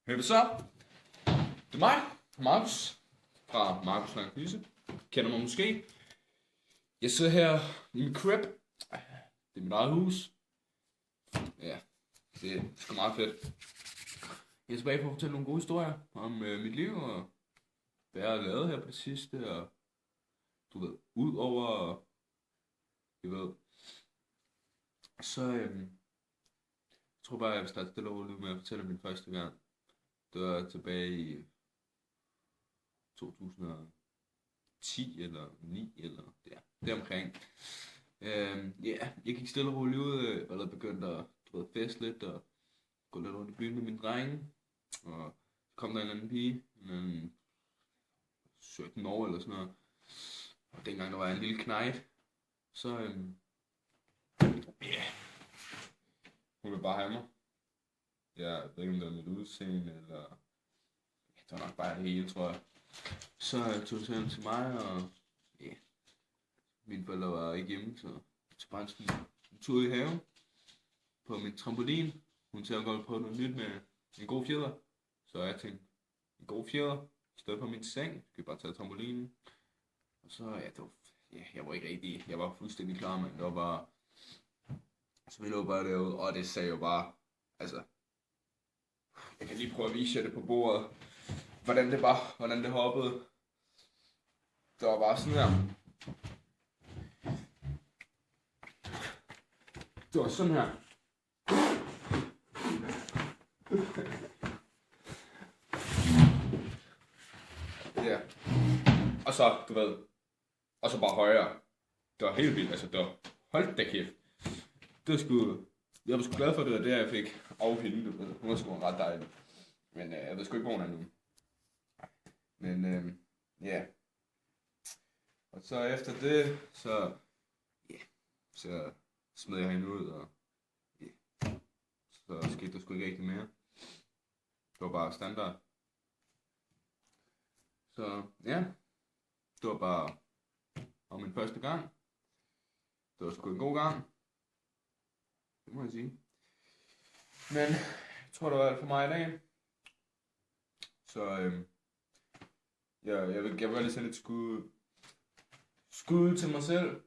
Hvad så? Det er mig, Markus, fra Markus Langkyse. Kender mig måske. Jeg sidder her i min crib. Det er mit eget hus. Ja, det er sgu meget fedt. Jeg er tilbage for at fortælle nogle gode historier om mit liv og hvad jeg har lavet her på det sidste. Og du ved, ud over, jeg ved. Så jeg tror bare, jeg vil starte stille og roligt med at fortælle min første gang. Det var tilbage i 2010 eller 9 eller deromkring. Jeg gik stille og roligt ud og begyndte at feste lidt og gå lidt rundt i byen med mine drenge. Og så kom der en anden pige, en 17 år eller sådan noget. Og dengang der var en lille knejt, så hun ville bare have mig. Jeg ved ikke om det var mit udseende eller det var nok bare det hele, tror jeg. Så tog hun hen til mig, og mine forældre var ikke hjemme, så jeg tog bare en tur i haven på min trampolin. Hun sagde, at jeg godt prøve noget nyt med en god fjeder. Så jeg tænkte, en god fjeder, i stedet for min seng, skal vi bare tage trampolinen. Og så, jeg var ikke rigtig, jeg var fuldstændig klar, men det var bare, så vi lå bare derude, og det sagde jo bare, altså, jeg kan lige prøve at vise jer det på bordet, hvordan det var, hvordan det hoppede. Det var bare sådan her. Det var sådan her. Ja. Og så, du ved, og så bare højere. Det var helt vildt, altså det var, hold da kæft. Det var sgu, jeg var sgu glad for det, og det jeg fik af hende, du ved. Hun var sgu ret dejlig. Men jeg ved sgu ikke, hvor hun er nu. Men ja. Og så efter det, så smed jeg hende ud, og så skete der sgu ikke rigtig mere. Det var bare standard. Så ja, det var bare om min første gang. Det var sgu en god gang. Det må jeg sige. Men jeg tror, det var alt for mig i dag. Så jeg vil gerne lige sende et skud til mig selv.